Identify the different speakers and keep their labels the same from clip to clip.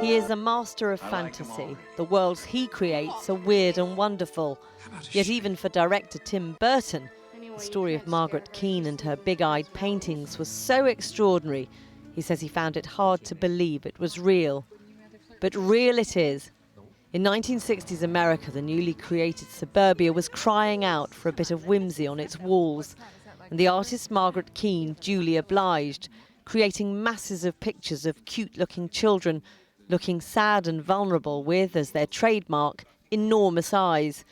Speaker 1: He is a master of fantasy. The worlds he creates are weird and wonderful. Yet even for director Tim Burton, the story of Margaret Keane and her big-eyed paintings was so extraordinary, he says he found it hard to believe it was real. But real it is. In 1960s America, the newly created suburbia was crying out for a bit of whimsy on its walls. And the artist Margaret Keane duly obliged, creating masses of pictures of cute-looking children looking sad and vulnerable with, as their trademark, enormous eyes.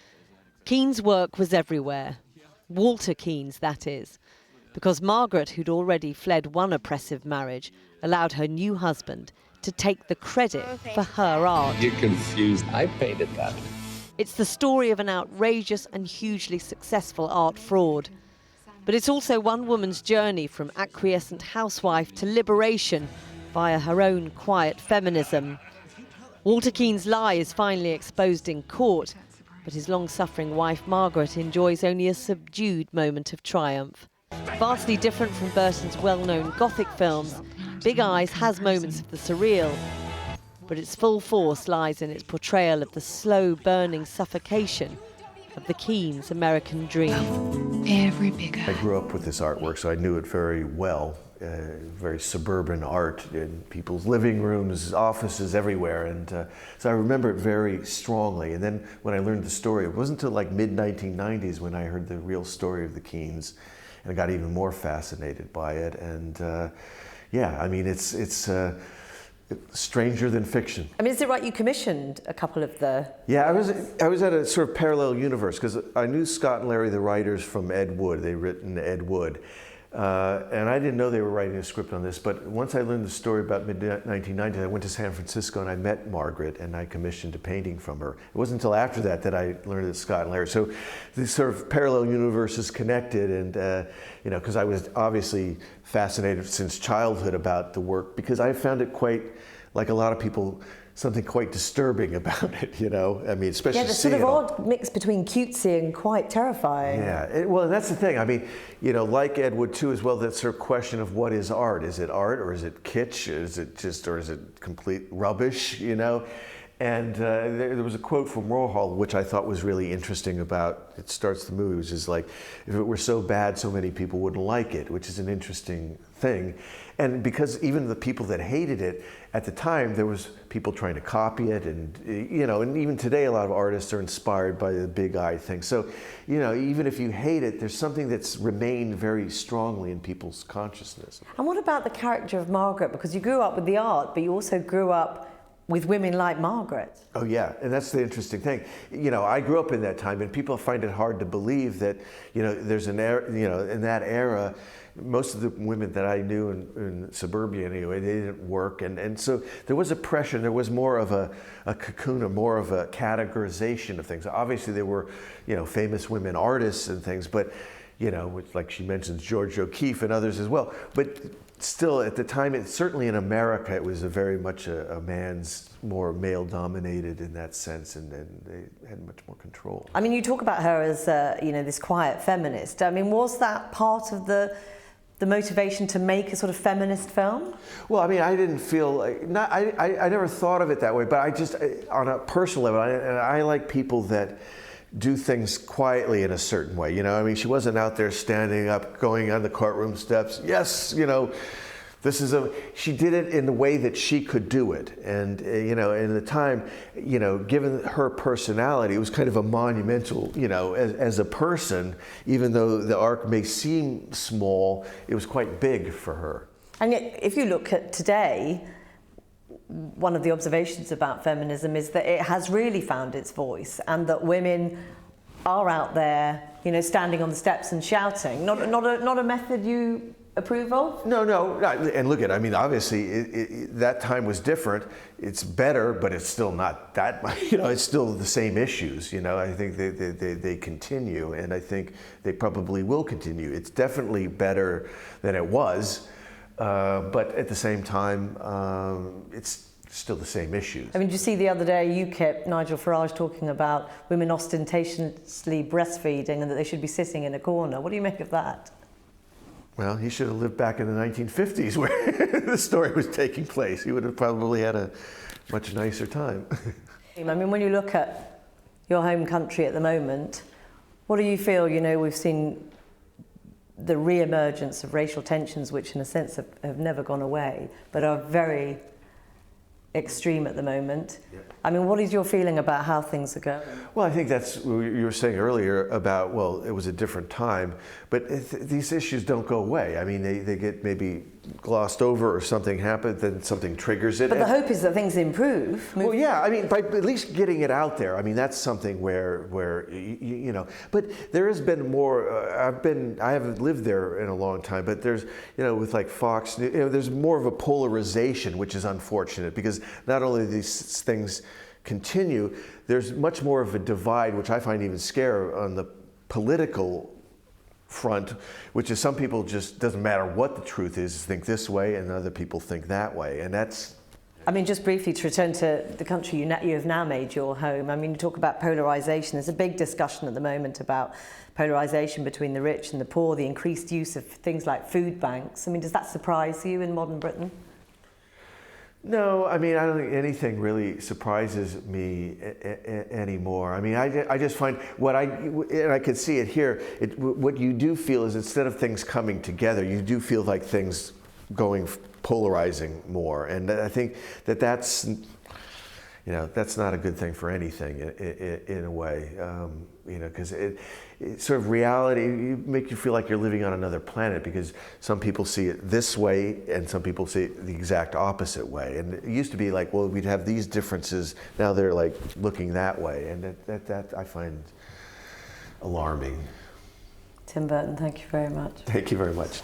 Speaker 1: Keane's work was everywhere. Walter Keane's, that is. Because Margaret, who'd already fled one oppressive marriage, allowed her new husband to take the credit for her art.
Speaker 2: You're confused. I painted that.
Speaker 1: It's the story of an outrageous and hugely successful art fraud. But it's also one woman's journey from acquiescent housewife to liberation via her own quiet feminism. Walter Keane's lie is finally exposed in court, but his long-suffering wife Margaret enjoys only a subdued moment of triumph. Vastly different from Burton's well-known Gothic films, Big Eyes has moments of the surreal, but its full force lies in its portrayal of the slow-burning suffocation of the Keane's American dream.
Speaker 3: Every big eye.
Speaker 4: I grew up with this artwork, so I knew it very well. Very suburban art in people's living rooms, offices, everywhere. And so I remember it very strongly. And then when I learned the story, it wasn't until like mid-1990s when I heard the real story of the Keanes, and I got even more fascinated by it. And yeah, I mean, it's stranger than fiction.
Speaker 1: I mean, is it right you commissioned a couple of the...
Speaker 4: Yeah, I was at a sort of parallel universe, because I knew Scott and Larry, the writers from Ed Wood. They'd written Ed Wood. And I didn't know they were writing a script on this, but once I learned the story about mid-1990s, I went to San Francisco and I met Margaret and I commissioned a painting from her. It wasn't until after that that I learned that Scott and Larry. So these sort of parallel universes connected, and you know, because I was obviously fascinated since childhood about the work, because I found it quite, like a lot of people, something quite disturbing about it, you know? I mean, especially
Speaker 1: yeah, the sort of odd mix between cutesy and quite terrifying.
Speaker 4: Yeah, well, that's the thing. I mean, you know, like Ed Wood too, as well, that sort of question of what is art? Is it art, or is it kitsch? Is it just, or is it complete rubbish, you know? And there was a quote from Warhol, which I thought was really interesting about, it starts the movie, which is like, if it were so bad, so many people wouldn't like it, which is an interesting thing. And because even the people that hated it, at the time, there was people trying to copy it, and, you know, and even today, a lot of artists are inspired by the big eye thing. So, you know, even if you hate it, there's something that's remained very strongly in people's consciousness.
Speaker 1: And what about the character of Margaret? Because you grew up with the art, but you also grew up with women like Margaret.
Speaker 4: Oh yeah, and that's the interesting thing. You know, I grew up in that time, and people find it hard to believe that, you know, there's an era, you know, in that era, most of the women that I knew in suburbia anyway, they didn't work, and so there was oppression. There was more of a cocoon, or more of a categorization of things. Obviously, there were, you know, famous women artists and things, but, you know, like she mentions George O'Keeffe and others as well. But still, at the time, certainly in America, it was very much a man's, more male-dominated in that sense, and they had much more control.
Speaker 1: I mean, you talk about her as, you know, this quiet feminist. I mean, was that part of the motivation to make a sort of feminist film?
Speaker 4: Well, I mean, I didn't feel like, I never thought of it that way, but I just, on a personal level, I like people that do things quietly in a certain way, you know? I mean, she wasn't out there standing up, going on the courtroom steps, yes, you know, she did it in the way that she could do it. And, you know, in the time, you know, given her personality, it was kind of a monumental, you know, as a person, even though the arc may seem small, it was quite big for her.
Speaker 1: And yet, if you look at today, one of the observations about feminism is that it has really found its voice, and that women are out there, you know, standing on the steps and shouting. Not a method you approve of?
Speaker 4: No. And look at, I mean, obviously, that time was different. It's better, but it's still not that, you know, it's still the same issues, you know. I think they continue, and I think they probably will continue. It's definitely better than it was. But at the same time, it's still the same issues.
Speaker 1: I mean, did you see the other day UKIP, Nigel Farage, talking about women ostentatiously breastfeeding and that they should be sitting in a corner? What do you make of that?
Speaker 4: Well, he should have lived back in the 1950s where the story was taking place. He would have probably had a much nicer time.
Speaker 1: I mean, when you look at your home country at the moment, what do you feel? You know, we've seen the re-emergence of racial tensions, which in a sense have never gone away, but are very extreme at the moment. Yeah. I mean, what is your feeling about how things are going?
Speaker 4: Well, I think that's what you were saying earlier about, well, it was a different time, but these issues don't go away. I mean, they get maybe glossed over or something happens, then something triggers it.
Speaker 1: But the hope is that things improve.
Speaker 4: Well, yeah, I mean, by at least getting it out there, I mean, that's something where you know, but there has been more, I haven't lived there in a long time, but there's, you know, with like Fox, you know, there's more of a polarization, which is unfortunate, because not only these things continue, there's much more of a divide, which I find even scary on the political front, which is some people just, doesn't matter what the truth is, think this way, and other people think that way, and that's...
Speaker 1: I mean, just briefly to return to the country you have now made your home, I mean, you talk about polarisation. There's a big discussion at the moment about polarisation between the rich and the poor, the increased use of things like food banks. I mean, does that surprise you in modern Britain?
Speaker 4: No, I mean, I don't think anything really surprises me anymore. I mean, I just find and I can see it here, what you do feel is instead of things coming together, you do feel like things polarizing more. And I think that's, you know, that's not a good thing for anything in a way, you know, because it sort of reality, make you feel like you're living on another planet, because some people see it this way and some people see it the exact opposite way. And it used to be like, well, we'd have these differences, now they're like looking that way, and that I find alarming.
Speaker 1: Tim Burton, thank you very much.
Speaker 4: Thank you very much.